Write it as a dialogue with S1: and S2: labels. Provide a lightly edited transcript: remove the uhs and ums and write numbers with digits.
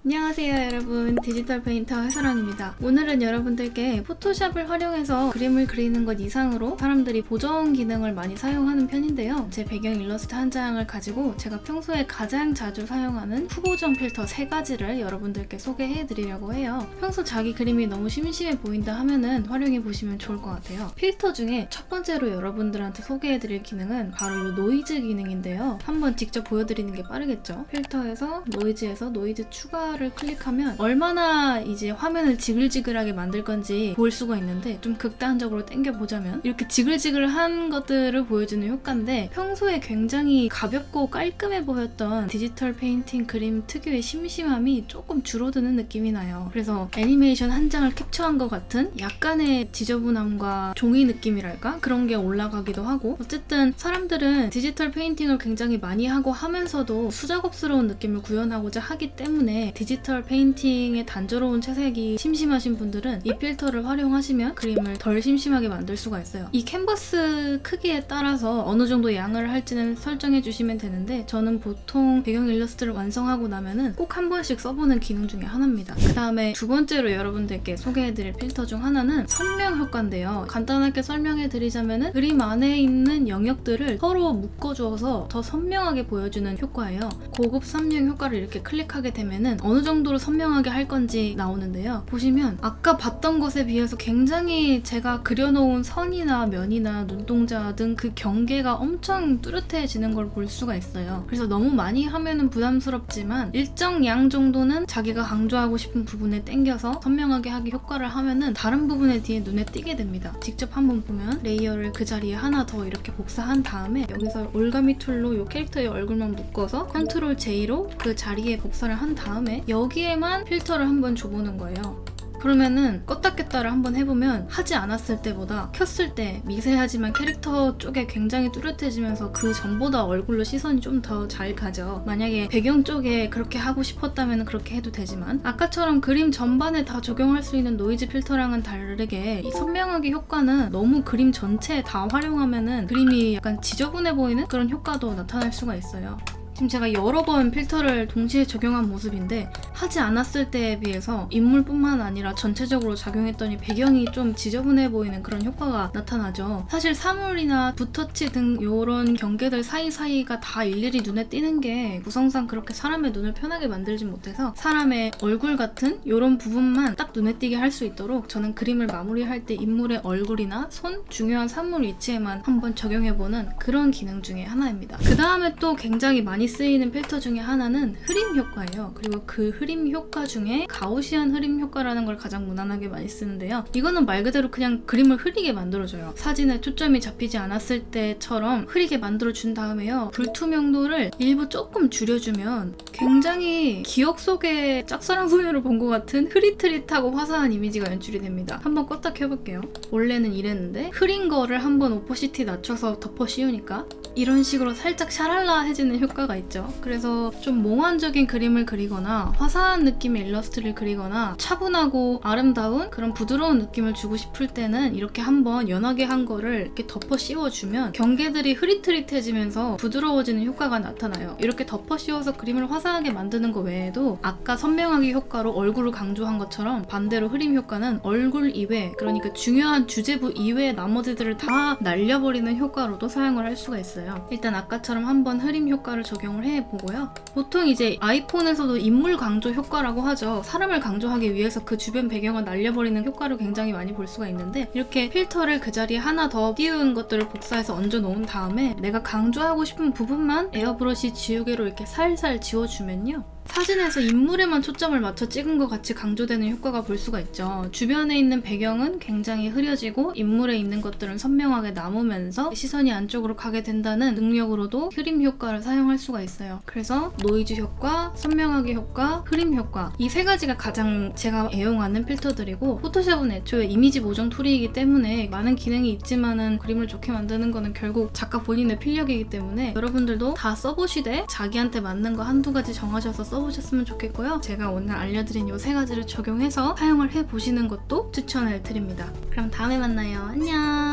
S1: 안녕하세요 여러분, 디지털 페인터 해설왕입니다. 오늘은 여러분들께 포토샵을 활용해서 그림을 그리는 것 이상으로 사람들이 보정 기능을 많이 사용하는 편인데요. 제 배경 일러스트 한 장을 가지고 제가 평소에 가장 자주 사용하는 후보정 필터 3가지를 여러분들께 소개해 드리려고 해요. 평소 자기 그림이 너무 심심해 보인다 하면은 활용해 보시면 좋을 것 같아요. 필터 중에 첫 번째로 여러분들한테 소개해 드릴 기능은 바로 이 노이즈 기능인데요. 한번 직접 보여드리는 게 빠르겠죠. 필터에서 노이즈에서 노이즈 추가 를 클릭하면 얼마나 이제 화면을 지글지글하게 만들 건지 볼 수가 있는데, 좀 극단적으로 당겨보자면 이렇게 지글지글한 것들을 보여주는 효과인데, 평소에 굉장히 가볍고 깔끔해 보였던 디지털 페인팅 그림 특유의 심심함이 조금 줄어드는 느낌이 나요. 그래서 애니메이션 한 장을 캡처한 것 같은 약간의 지저분함과 종이 느낌이랄까? 그런 게 올라가기도 하고, 어쨌든 사람들은 디지털 페인팅을 굉장히 많이 하고 하면서도 수작업스러운 느낌을 구현하고자 하기 때문에 디지털 페인팅의 단조로운 채색이 심심하신 분들은 이 필터를 활용하시면 그림을 덜 심심하게 만들 수가 있어요. 이 캔버스 크기에 따라서 어느 정도 양을 할지는 설정해 주시면 되는데, 저는 보통 배경 일러스트를 완성하고 나면은 꼭 한 번씩 써보는 기능 중에 하나입니다. 그 다음에 두 번째로 여러분들께 소개해드릴 필터 중 하나는 선명 효과인데요. 간단하게 설명해 드리자면은 그림 안에 있는 영역들을 서로 묶어주어서 더 선명하게 보여주는 효과예요. 고급 선명 효과를 이렇게 클릭하게 되면은 어느 정도로 선명하게 할 건지 나오는데요. 보시면 아까 봤던 것에 비해서 굉장히 제가 그려놓은 선이나 면이나 눈동자 등 그 경계가 엄청 뚜렷해지는 걸 볼 수가 있어요. 그래서 너무 많이 하면은 부담스럽지만 일정 양 정도는 자기가 강조하고 싶은 부분에 당겨서 선명하게 하기 효과를 하면은 다른 부분에 뒤에 눈에 띄게 됩니다. 직접 한번 보면 레이어를 그 자리에 하나 더 이렇게 복사한 다음에 여기서 올가미 툴로 이 캐릭터의 얼굴만 묶어서 컨트롤 J로 그 자리에 복사를 한 다음에 여기에만 필터를 한번 줘보는 거예요. 그러면은 껐다 켰다를 한번 해보면 하지 않았을 때보다 켰을 때 미세하지만 캐릭터 쪽에 굉장히 뚜렷해지면서 그 전보다 얼굴로 시선이 좀 더 잘 가죠. 만약에 배경 쪽에 그렇게 하고 싶었다면 그렇게 해도 되지만, 아까처럼 그림 전반에 다 적용할 수 있는 노이즈 필터랑은 다르게 이 선명하기 효과는 너무 그림 전체에 다 활용하면은 그림이 약간 지저분해 보이는 그런 효과도 나타날 수가 있어요. 지금 제가 여러 번 필터를 동시에 적용한 모습인데, 하지 않았을 때에 비해서 인물뿐만 아니라 전체적으로 작용했더니 배경이 좀 지저분해 보이는 그런 효과가 나타나죠. 사실 사물이나 붓터치 등 이런 경계들 사이사이가 다 일일이 눈에 띄는 게 구성상 그렇게 사람의 눈을 편하게 만들지 못해서 사람의 얼굴 같은 이런 부분만 딱 눈에 띄게 할 수 있도록 저는 그림을 마무리할 때 인물의 얼굴이나 손, 중요한 사물 위치에만 한번 적용해보는 그런 기능 중에 하나입니다. 그 다음에 또 굉장히 많이 쓰이는 필터 중에 하나는 흐림 효과예요. 그리고 그 흐림 효과 중에 가우시안 흐림 효과라는 걸 가장 무난하게 많이 쓰는데요. 이거는 말 그대로 그냥 그림을 흐리게 만들어줘요. 사진에 초점이 잡히지 않았을 때처럼 흐리게 만들어준 다음에요. 불투명도를 일부 조금 줄여주면 굉장히 기억 속의 짝사랑 소녀를 본 것 같은 흐릿흐릿하고 화사한 이미지가 연출이 됩니다. 한번 껐다 켜볼게요. 원래는 이랬는데 흐린 거를 한번 오퍼시티 낮춰서 덮어 씌우니까 이런 식으로 살짝 샤랄라해지는 효과가 있죠. 그래서 좀 몽환적인 그림을 그리거나 화사한 느낌의 일러스트를 그리거나 차분하고 아름다운 그런 부드러운 느낌을 주고 싶을 때는 이렇게 한번 연하게 한 거를 이렇게 덮어 씌워주면 경계들이 흐릿흐릿해지면서 부드러워지는 효과가 나타나요. 이렇게 덮어 씌워서 그림을 화사하게 만드는 거 외에도 아까 선명하기 효과로 얼굴을 강조한 것처럼 반대로 흐림 효과는 얼굴 이외, 그러니까 중요한 주제부 이외의 나머지들을 다 날려버리는 효과로도 사용을 할 수가 있어요. 일단 아까처럼 한번 흐림 효과를 적용을 해보고요. 보통 이제 아이폰에서도 인물 강조 효과라고 하죠. 사람을 강조하기 위해서 그 주변 배경을 날려버리는 효과를 굉장히 많이 볼 수가 있는데, 이렇게 필터를 그 자리에 하나 더 띄운 것들을 복사해서 얹어 놓은 다음에 내가 강조하고 싶은 부분만 에어브러시 지우개로 이렇게 살살 지워주면요, 사진에서 인물에만 초점을 맞춰 찍은 것 같이 강조되는 효과가 볼 수가 있죠. 주변에 있는 배경은 굉장히 흐려지고 인물에 있는 것들은 선명하게 남으면서 시선이 안쪽으로 가게 된다는 능력으로도 흐림 효과를 사용할 수가 있어요. 그래서 노이즈 효과, 선명하기 효과, 흐림 효과, 이 3가지가 가장 제가 애용하는 필터들이고, 포토샵은 애초에 이미지 보정 툴이기 때문에 많은 기능이 있지만은 그림을 좋게 만드는 거는 결국 작가 본인의 필력이기 때문에 여러분들도 다 써보시되 자기한테 맞는 거 한두 가지 정하셔서 써보셨으면 좋겠고요. 제가 오늘 알려드린 이 3가지를 적용해서 사용을 해보시는 것도 추천을 드립니다. 그럼 다음에 만나요. 안녕!